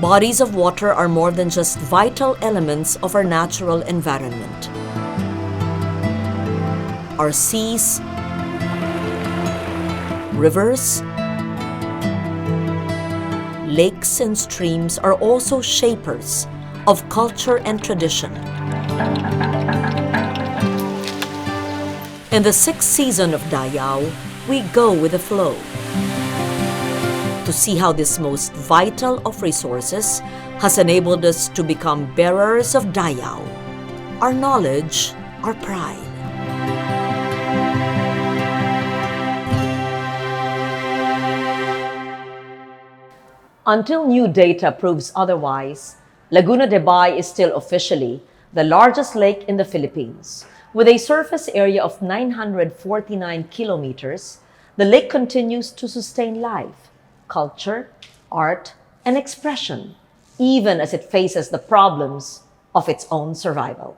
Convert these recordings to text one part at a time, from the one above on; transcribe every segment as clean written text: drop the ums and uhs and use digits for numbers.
Bodies of water are more than just vital elements of our natural environment. Our seas, rivers, lakes and streams are also shapers of culture and tradition. In the sixth season of Dayaw, we go with the flow to see how this most vital of resources has enabled us to become bearers of Dayaw, our knowledge, our pride. Until new data proves otherwise, Laguna de Bay is still officially the largest lake in the Philippines. With a surface area of 949 kilometers, the lake continues to sustain life, culture, art, and expression, even as it faces the problems of its own survival.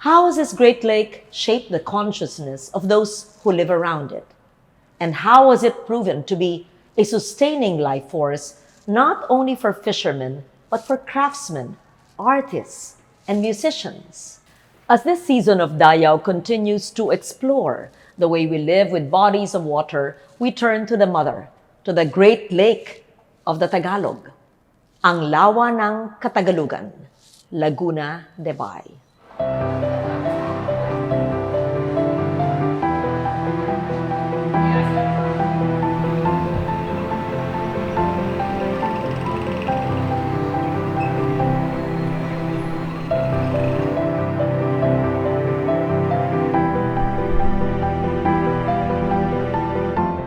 How has this great lake shaped the consciousness of those who live around it? And how has it proven to be a sustaining life force not only for fishermen, but for craftsmen, artists, and musicians? As this season of Dayaw continues to explore the way we live with bodies of water, we turn to the mother, to the great lake of the Tagalog, ang lawa ng Katagalugan, Laguna de Bay.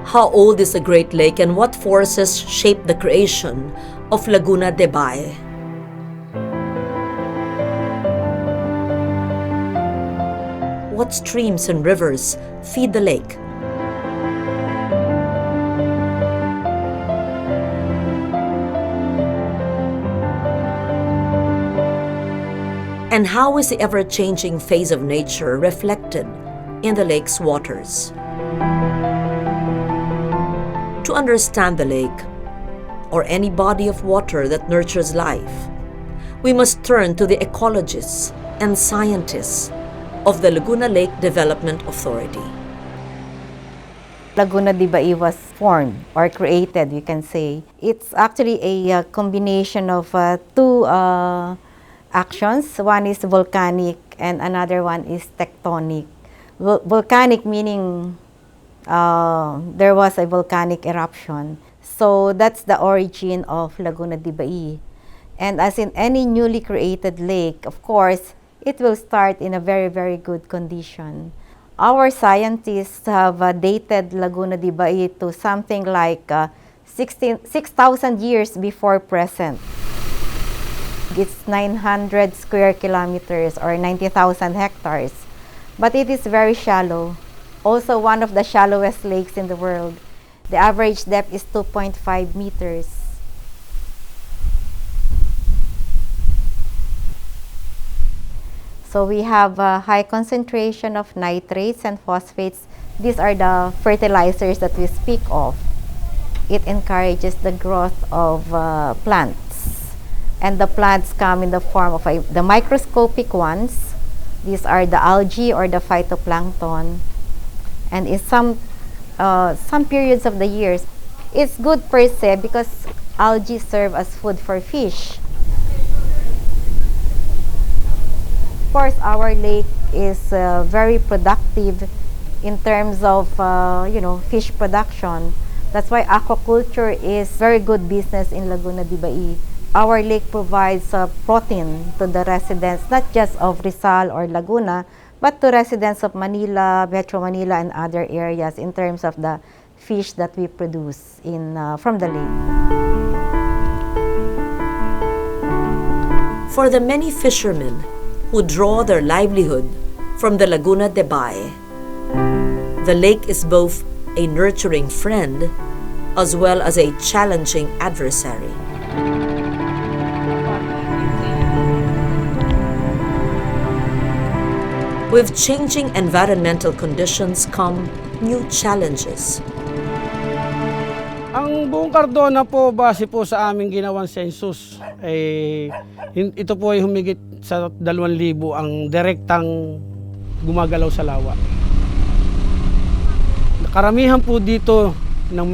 How old is the Great Lake and what forces shaped the creation of Laguna de Bay? What streams and rivers feed the lake? And how is the ever-changing phase of nature reflected in the lake's waters? To understand the lake, or any body of water that nurtures life, we must turn to the ecologists and scientists of the Laguna Lake Development Authority. Laguna de Bay was formed or created, you can say. It's actually a combination of two actions. One is volcanic and another one is tectonic. Volcanic meaning there was a volcanic eruption. So that's the origin of Laguna de Bay. And as in any newly created lake, of course, it will start in a very, very good condition. Our scientists have dated Laguna de Bay to something like 6,000 years before present. It's 900 square kilometers or 90,000 hectares, but it is very shallow. Also one of the shallowest lakes in the world. The average depth is 2.5 meters. So we have a high concentration of nitrates and phosphates. These are the fertilizers that we speak of. It encourages the growth of plants. And the plants come in the form of the microscopic ones. These are the algae or the phytoplankton. And in some periods of the years, it's good per se because algae serve as food for fish. Of course, our lake is very productive in terms of fish production. That's why aquaculture is very good business in Laguna de Bay. Our lake provides protein to the residents, not just of Rizal or Laguna, but to residents of Manila, Metro Manila, and other areas in terms of the fish that we produce from the lake. For the many fishermen who draw their livelihood from the Laguna de Bay, the lake is both a nurturing friend as well as a challenging adversary. With changing environmental conditions come new challenges. Ang buong Cardona po, base po sa aming ginawang census, ito po ay humigit sa 2,000 ang direktang gumagalaw sa lawa. Karamihan po dito nang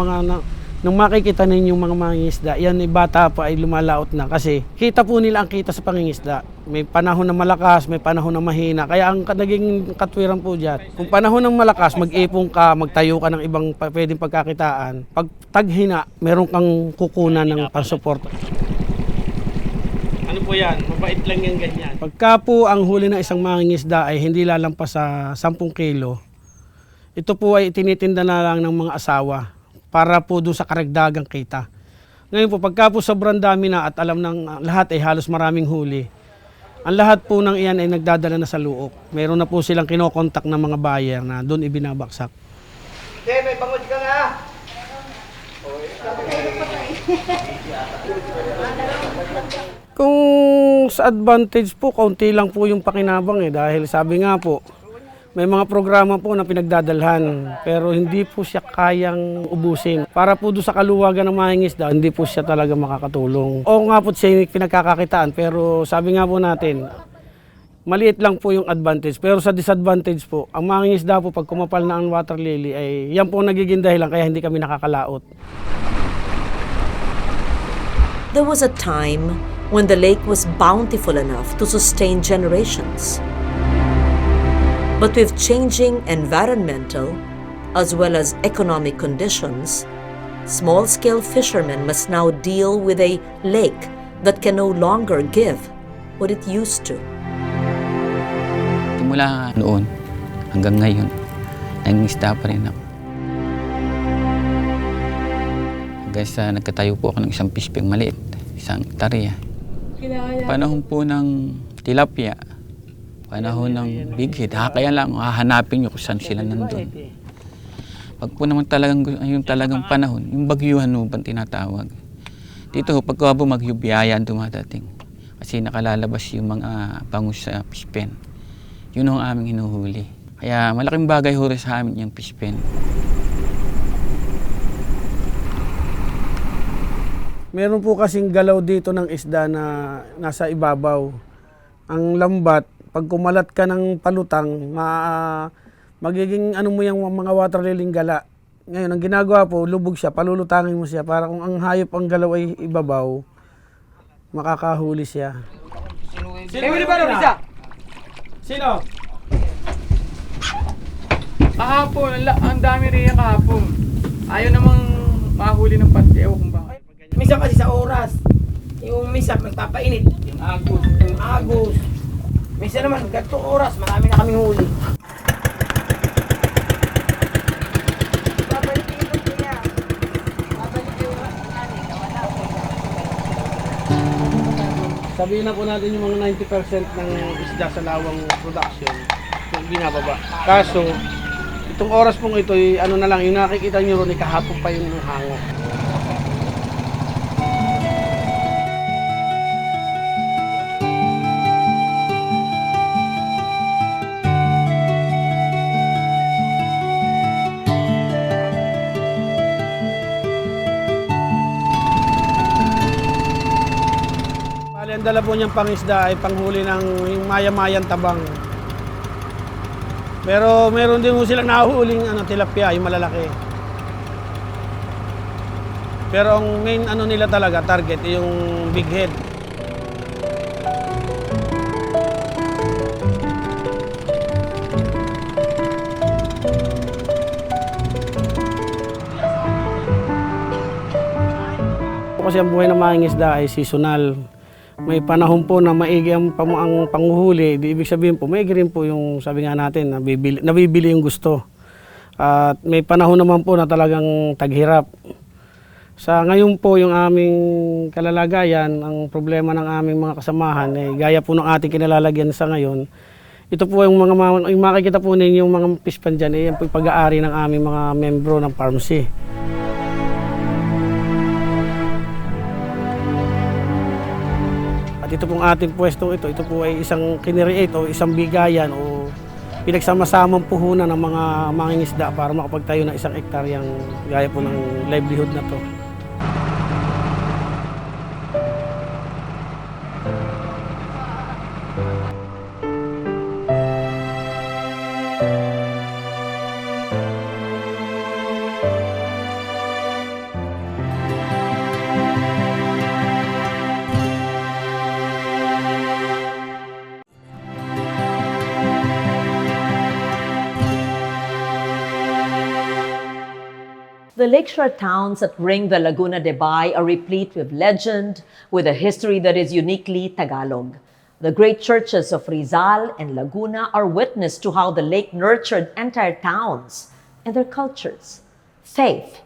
makikita ninyong mga mangingisda, yan ay bata pa ay lumalaot na kasi kita po nila ang kita sa pangingisda. May panahon na malakas, may panahon na mahina. Kaya ang naging katwiran po dyan, kung panahon ng malakas, mag-ipon ka, magtayo ka ng ibang pwedeng pagkakitaan. Pag taghina, meron kang kukunan ng pansuporta. Ano po yan? Mabait lang yan ganyan. Pagka po ang huli ng isang mangingisda ay hindi lalampas sa 10 kilo, ito po ay tinitinda na lang ng mga asawa para po doon sa karagdagang kita. Ngayon po, pagka po sobrang dami na at alam ng lahat ay halos maraming huli, ang lahat po ng iyan ay nagdadala na sa luok. Meron na po silang kinokontak ng mga buyer na doon ibinabaksak. Hindi, may bangod ka nga! Kung sa advantage po, kaunti lang po yung pakinabang dahil sabi nga po, may mga programa po na pinagdadalhan pero hindi po siya kayang ubusin. Para po doon sa kaluwagan ng mangingisda, hindi po siya talaga makakatulong. O nga po siya pinagkakakitaan pero sabi nga po natin, maliit lang po yung advantage. Pero sa disadvantage po, ang mangingisda po pag kumapal na ang water lily ay yan po nagiging dahilan kaya hindi kami nakakalaot. There was a time when the lake was bountiful enough to sustain generations. But with changing environmental as well as economic conditions, small-scale fishermen must now deal with a lake that can no longer give what it used to. Simula noon hanggang ngayon, nangingisda pa rin ako. Hanggang sa nagkatayo po ako ng isang fishpeng maliit, isang tarya. Panahon po ng tilapia, panahon ng big head, kaya lang hahanapin nyo kung saan sila nandun. Pag po naman yung talagang panahon, yung bagyuhan mo bang tinatawag. Dito, pagka bumagyo, biyaya ang dumadating. Kasi nakalalabas yung mga bangus sa fish pen. Yun ang aming hinuhuli. Kaya malaking bagay ho sa amin yung fish pen. Meron po kasing galaw dito ng isda na nasa ibabaw. Ang lambat, pag kumalat ka ng palutang, magiging ano mo yung mga water lily gala. Ngayon, ang ginagawa po, lubog siya, palulutangin mo siya para kung ang hayop ang galaw ay ibabaw, makakahuli siya. Sino ba nung isa? Sino? Kahapon, ang dami rin yung kahapon. Ayaw namang mahuli ng pati, ewan kung bakit. Misa kasi sa oras. Yung misa, magpapainit. Yung agos. Misa naman, ganitong oras, marami na kaming huli. Sabihin na po natin yung mga 90% ng isda sa lawang production yung binababa. Kaso, itong oras pong ito, ano na lang, yung nakikita nyo ron, kahapon pa yung hango. Ang dala po niyang pangisda ay panghuli ng yung maya-mayang tabang. Pero meron din po silang nahuhuling tilapia, yung malalaki. Pero ang main nila talaga, target, yung big head. Kasi ang buhay ng mangingisda ay seasonal. May panahon po na maigi ang panguhuli, ibig sabihin po, maigi rin po yung sabi nga natin, nabibili yung gusto. At may panahon naman po na talagang taghirap. Sa ngayon po yung aming kalalagayan, ang problema ng aming mga kasamahan, gaya po ng ating kinalalagyan sa ngayon, ito po yung yung makikita po ninyo yung mga pispan dyan, yan po yung pag-aari ng aming mga membro ng pharmacy. Ito pong ating pwestong ito po ay isang kiniriate o isang bigayan o pinagsama-samang puhunan ng mga mangingisda para makapagtayo ng 1 hektaryang gaya po ng livelihood na to. The lakeshore towns that ring the Laguna de Bay are replete with legend, with a history that is uniquely Tagalog. The great churches of Rizal and Laguna are witness to how the lake nurtured entire towns and their cultures. Faith,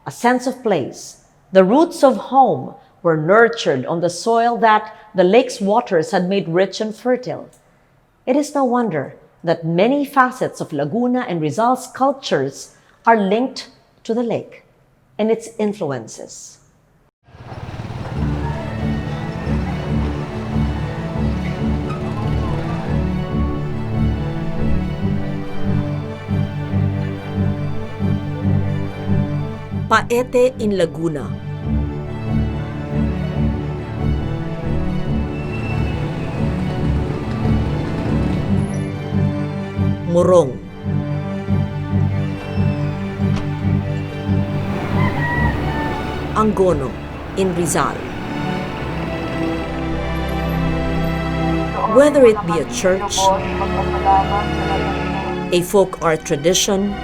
a sense of place, the roots of home were nurtured on the soil that the lake's waters had made rich and fertile. It is no wonder that many facets of Laguna and Rizal's cultures are linked to the lake and its influences. Paete in Laguna. Morong. Angono in Rizal. Whether it be a church, a folk art tradition,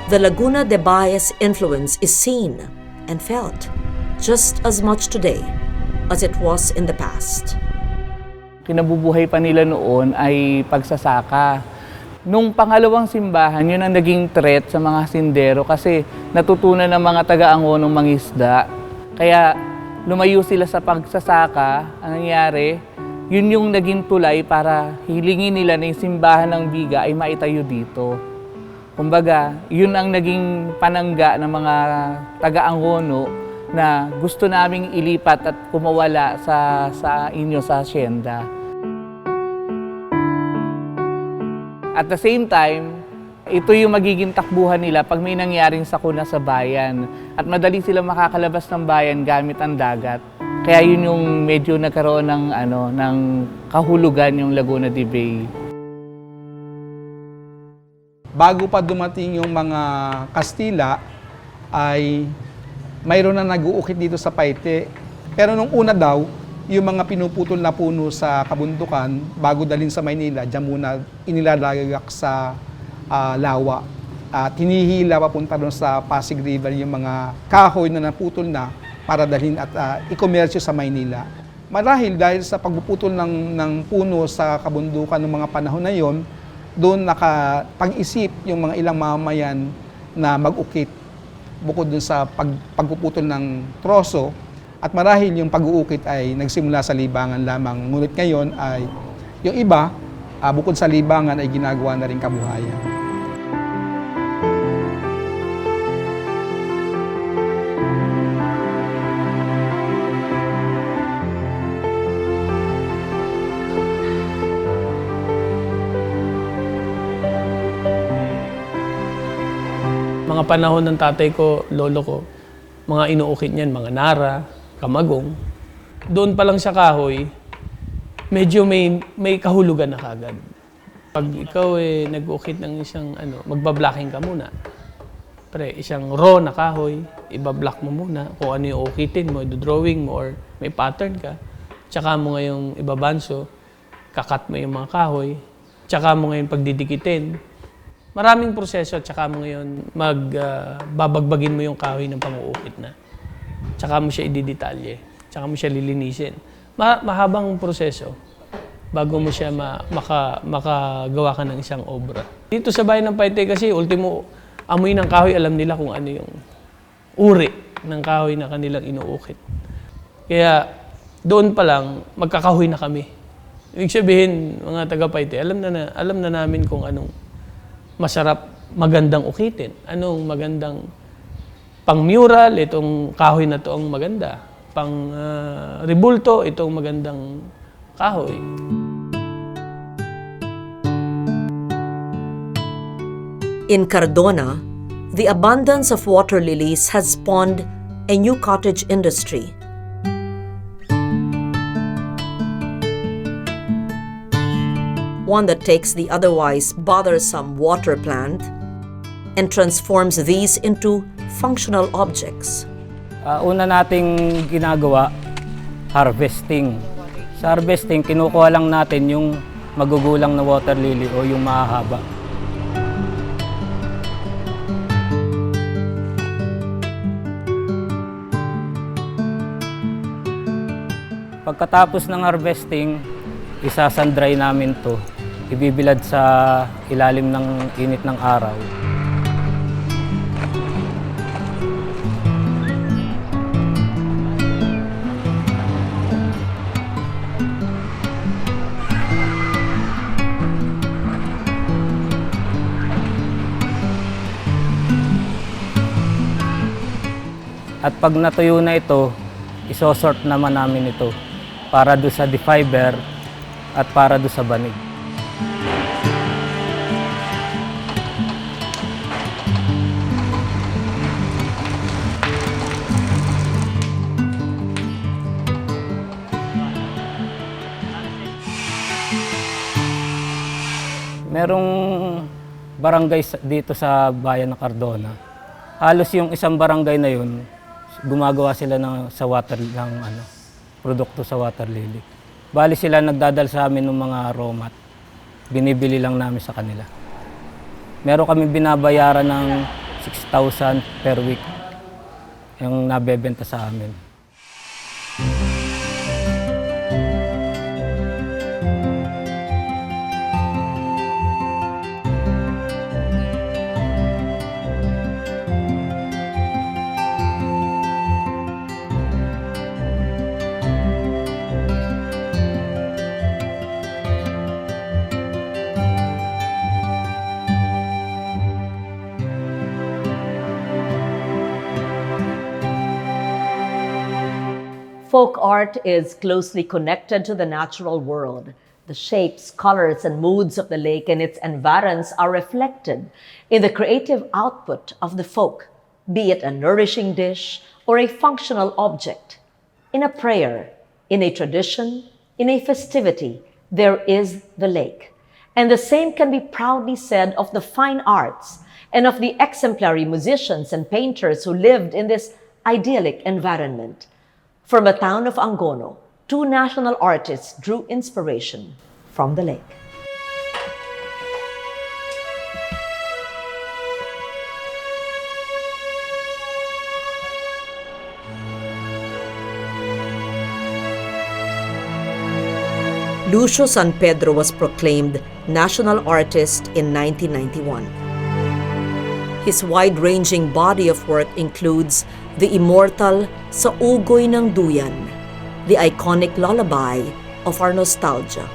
the Laguna de Bay's influence is seen and felt just as much today as it was in the past. Kinabubuhay pa nila noon ay pagsasaka. Nung pangalawang simbahan, yun ang naging threat sa mga sindero kasi natutunan ng mga taga-Angonong mangisda. Kaya lumayo sila sa pagsasaka. Ang nangyari, yun yung naging tulay para hilingin nila na yung simbahan ng Biga ay maitayo dito. Kumbaga, yun ang naging panangga ng mga taga-Angono na gusto naming ilipat at kumawala sa inyo sa asyenda. At the same time, ito yung magiging takbuhan nila pag may nangyaring sakuna sa bayan. At madali sila makakalabas ng bayan gamit ang dagat. Kaya yun yung medyo nagkaroon ng kahulugan yung Laguna de Bay. Bago pa dumating yung mga Kastila, ay mayroon na nag-uukit dito sa Paete. Pero nung una daw, yung mga pinuputol na puno sa kabundukan, bago dalhin sa Maynila, diyan muna inilalagak sa lawa. At hinihila papunta doon sa Pasig River yung mga kahoy na naputol na para dalhin at ikomersyo sa Maynila. Marahil dahil sa pagpuputol ng puno sa kabundukan ng mga panahon na yon, doon nakapag-isip yung mga ilang mamamayan na mag-ukit bukod doon sa pagpuputol ng troso. At marahil yung pag-uukit ay nagsimula sa libangan lamang. Ngunit ngayon ay yung iba, bukod sa libangan ay ginagawa na rin kabuhayan. Mga panahon ng tatay ko, lolo ko, mga inuukit niyan, mga nara, kamagong. Doon pa lang sa kahoy, medyo may kahulugan na kagad. Pag ikaw nag-uukit ng isang magbablocking ka muna. Pre, isang raw na kahoy, ibablock mo muna kung ano yung ukitin mo, drawing mo, or may pattern ka. Tsaka mo ngayong ibabanso, kakat mo yung mga kahoy, tsaka mo ngayon pagdidikitin. Maraming proseso at tsaka mo ngayon babagbagin mo yung kahoy ng pang-uukit na. Tsaka mo siya ididetalye, tsaka mo siya lilinisin. Mahabang proseso bago mo siya makagawa ka ng isang obra. Dito sa bayan ng Paete kasi, ultimo, amoy ng kahoy, alam nila kung ano yung uri ng kahoy na kanilang inuukit. Kaya doon pa lang, magkakahoy na kami. Ibig sabihin, mga taga-Paete, alam na namin kung anong masarap, magandang ukitin. Anong magandang pang-mural, itong kahoy na to ang maganda. Pang-rebulto, itong magandang kahoy. In Cardona, the abundance of water lilies has spawned a new cottage industry. One that takes the otherwise bothersome water plant and transforms these into functional objects. Una nating ginagawa, harvesting. Sa harvesting, kinukuha lang natin yung magugulang na water lily o yung mahahaba. Pagkatapos ng harvesting, isasandry namin to. Ibibilad sa ilalim ng init ng araw. At pag natuyo na ito, isosort naman namin ito para doon sa defiber at para doon sa banig. Merong barangay dito sa bayan ng Cardona. Halos yung isang barangay na yun, gumagawa sila sa water ng produkto sa water lily. Bali sila nagdadal sa amin ng mga raw mat. Binibili lang namin sa kanila. Meron kami binabayaran ng 6,000 per week yung nabebenta sa amin. Folk art is closely connected to the natural world. The shapes, colors, and moods of the lake and its environs are reflected in the creative output of the folk, be it a nourishing dish or a functional object. In a prayer, in a tradition, in a festivity, there is the lake. And the same can be proudly said of the fine arts and of the exemplary musicians and painters who lived in this idyllic environment. From the town of Angono, 2 national artists drew inspiration from the lake. Lucio San Pedro was proclaimed National Artist in 1991. His wide-ranging body of work includes the immortal Sa Ugoy ng Duyan, the iconic lullaby of our nostalgia.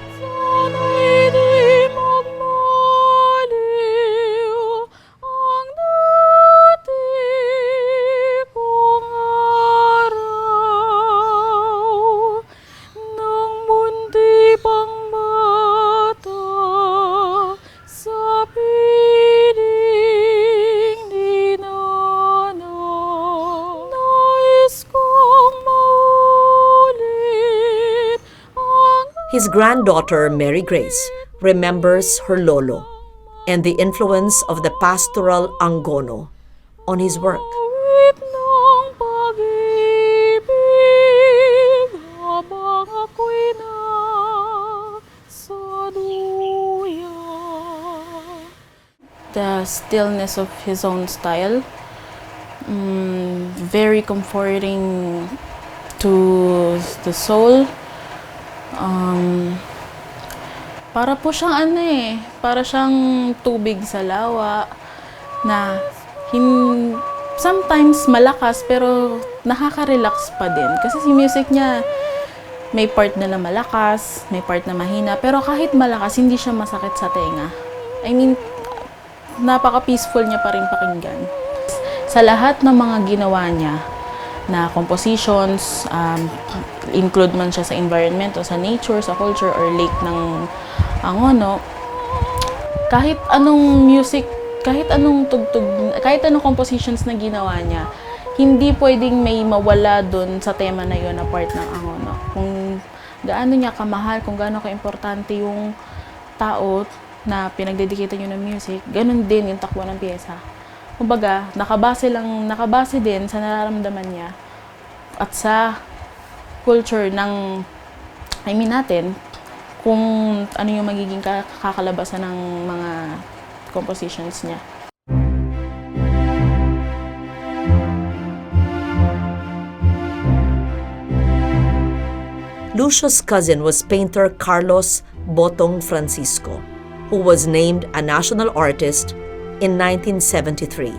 His granddaughter, Mary Grace, remembers her lolo and the influence of the pastoral Angono on his work. The stillness of his own style, very comforting to the soul. Para po siyang para siyang tubig sa lawa na sometimes malakas pero nakaka-relax pa din. Kasi si music niya may part na malakas, may part na mahina, pero kahit malakas hindi siya masakit sa tenga. I mean, napaka-peaceful niya pa rin pakinggan. Sa lahat ng mga ginawa niya, na compositions, include man siya sa environment o sa nature, sa culture or lake ng Angono. Kahit anong music, kahit anong tugtog, kahit anong compositions na ginawa niya, hindi pwedeng may mawala dun sa tema na yun na part ng Angono. Kung gaano niya kamahal, kung gaano ka-importante yung tao na pinagdedicate niyo ng music, ganun din yung takbo ng piyesa. Kumbaga, nakabase din sa nararamdaman niya at sa culture ng, natin, kung ano yung magiging kakalabasan ng mga compositions niya. Lucio's cousin was painter Carlos Botong Francisco, who was named a national artist in 1973.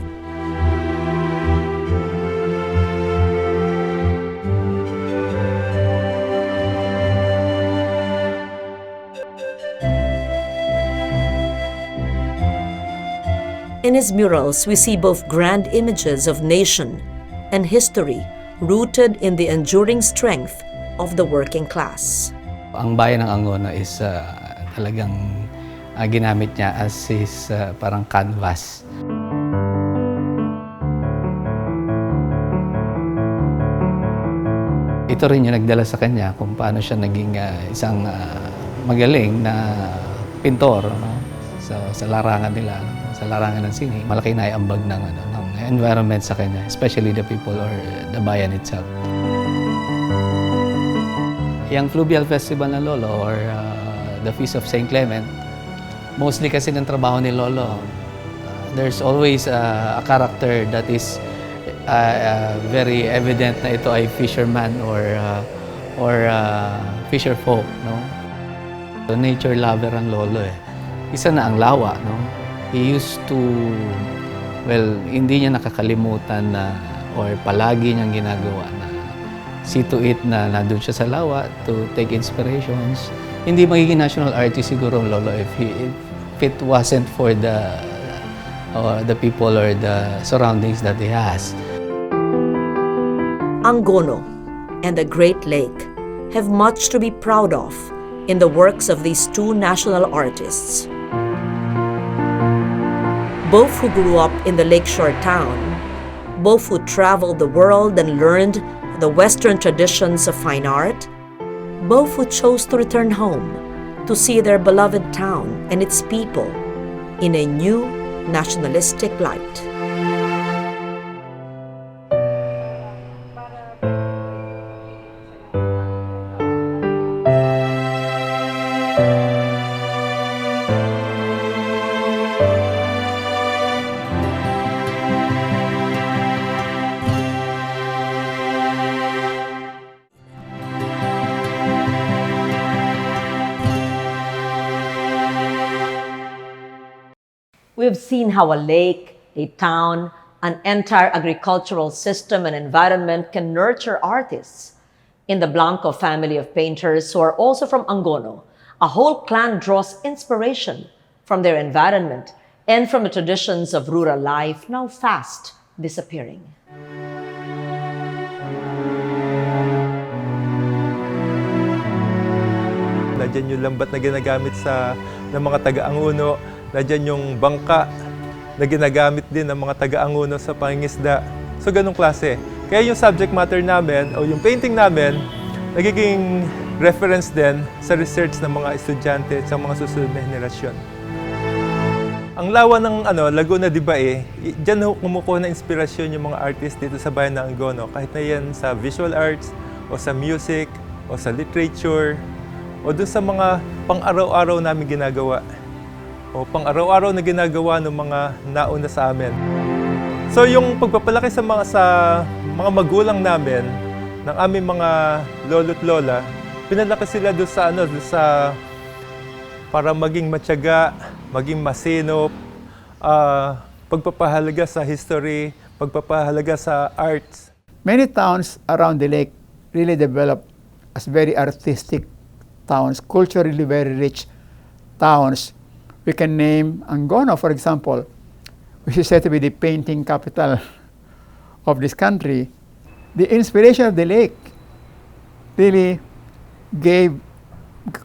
In his murals, we see both grand images of nation and history rooted in the enduring strength of the working class. Ang bayan ng Angono is talagang ginamit niya as his parang canvas. Ito rin yung nagdala sa kanya kung paano siya naging isang magaling na pintor, no? Sa larangan nila, sa larangan ng sine. Malaki na iambag ng environment sa kanya, especially the people or the bayan itself. Yung Fluvial Festival ng Lolo or the Feast of St. Clement, mostly kasi ng trabaho ni Lolo, there's always a character that is very evident na ito ay fisherman or fisher folk, no? So, nature lover ang Lolo eh. Isa na ang lawa, no? He used to, well, hindi niya nakakalimutan na or palagi niyang ginagawa na see to it na nandun siya sa lawa to take inspirations. Hindi magiging national artist siguro ang Lolo if it wasn't for the people or the surroundings that he has. Angono and the Great Lake have much to be proud of in the works of these two national artists. Both who grew up in the lakeshore town, both who traveled the world and learned the Western traditions of fine art, both who chose to return home to see their beloved town and its people in a new nationalistic light. We've seen how a lake, a town, an entire agricultural system and environment can nurture artists. In the Blanco family of painters who are also from Angono, a whole clan draws inspiration from their environment and from the traditions of rural life now fast disappearing. Nandiyan yung lambat na ginagamit ng mga taga-Angono. Nandiyan yung bangka na ginagamit din ng mga taga-Angono sa pangingisda. So, ganong klase. Kaya yung subject matter namin o yung painting namin, nagiging reference din sa research ng mga estudyante at sa mga susunod na henerasyon. Ang lawa ng Laguna de Bay, dyan kumukuha ng inspirasyon yung mga artist dito sa bayan ng Angono. Kahit na yan sa visual arts, o sa music, o sa literature, o dun sa mga pang-araw-araw namin ginagawa. O pang-araw-araw na ginagawa ng mga nauna sa amin. So yung pagpapalaki sa mga magulang namin, ng aming mga lolo't lola, pinalaki sila doon sa para maging matyaga, maging masinop, pagpapahalaga sa history, pagpapahalaga sa arts. Many towns around the lake really developed as very artistic towns, culturally very rich towns. We can name Angono, for example, which is said to be the painting capital of this country. The inspiration of the lake really gave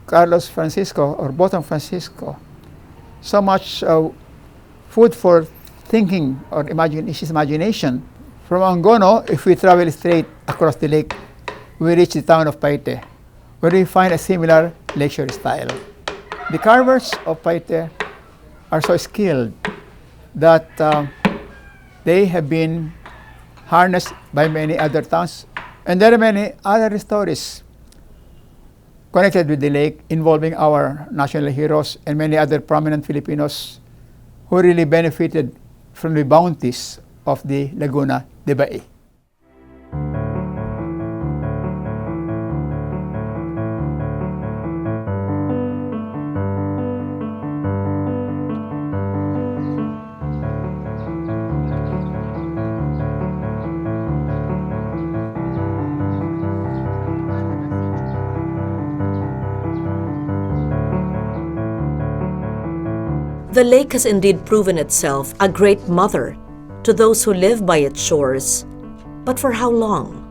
Carlos Francisco or Bottom Francisco so much food for thinking or his imagination. From Angono, if we travel straight across the lake, we reach the town of Paite, where we find a similar lecture style. The carvers of Paite are so skilled that they have been harnessed by many other towns. And there are many other stories connected with the lake involving our national heroes and many other prominent Filipinos who really benefited from the bounties of the Laguna de Bay. The lake has indeed proven itself a great mother to those who live by its shores. But for how long?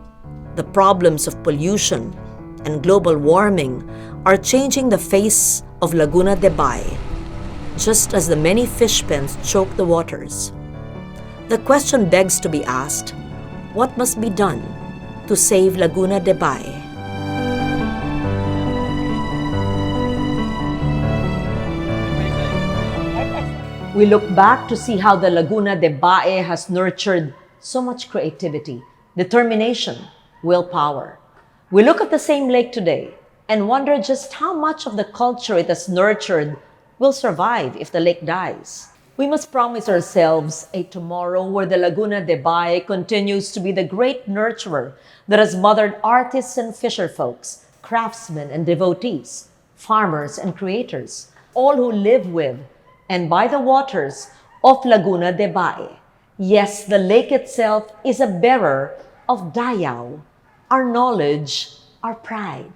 The problems of pollution and global warming are changing the face of Laguna de Bay, just as the many fish pens choke the waters. The question begs to be asked, what must be done to save Laguna de Bay? We look back to see how the Laguna de Bay has nurtured so much creativity, determination, willpower. We look at the same lake today and wonder just how much of the culture it has nurtured will survive if the lake dies. We must promise ourselves a tomorrow where the Laguna de Bay continues to be the great nurturer that has mothered artists and fisher folks, craftsmen and devotees, farmers and creators, all who live with and by the waters of Laguna de Bay. Yes, the lake itself is a bearer of Dayaw, our knowledge, our pride.